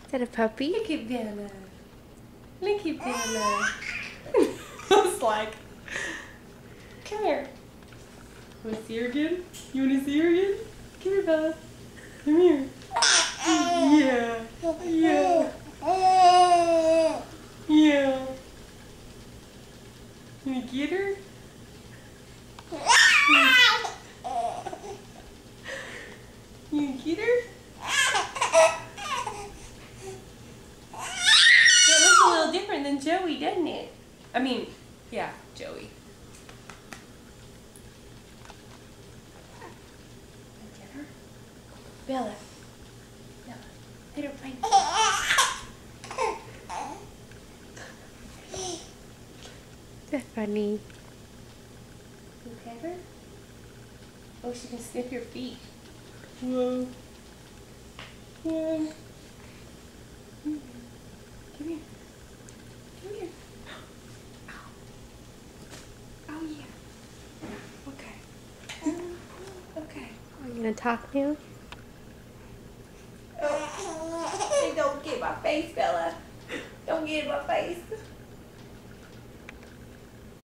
Is that a puppy? Look at Bella. Look at Bella. I was like, come here. You want to see her again? You want to see her again? Come here, Bella. Come here. Yeah. Yeah. Yeah. You want to get her? You want to get her? That looks a little different than Joey, doesn't it? I mean, yeah, Joey. Get her? Bella. Bella. Let her play. Is that funny? You pet her? Oh, she can sniff your feet. Whoa. Whoa. Come here. Come here. Oh, yeah. Okay. Okay. Are you gonna talk now? Oh. Hey, don't get in my face, Bella. Don't get in my face.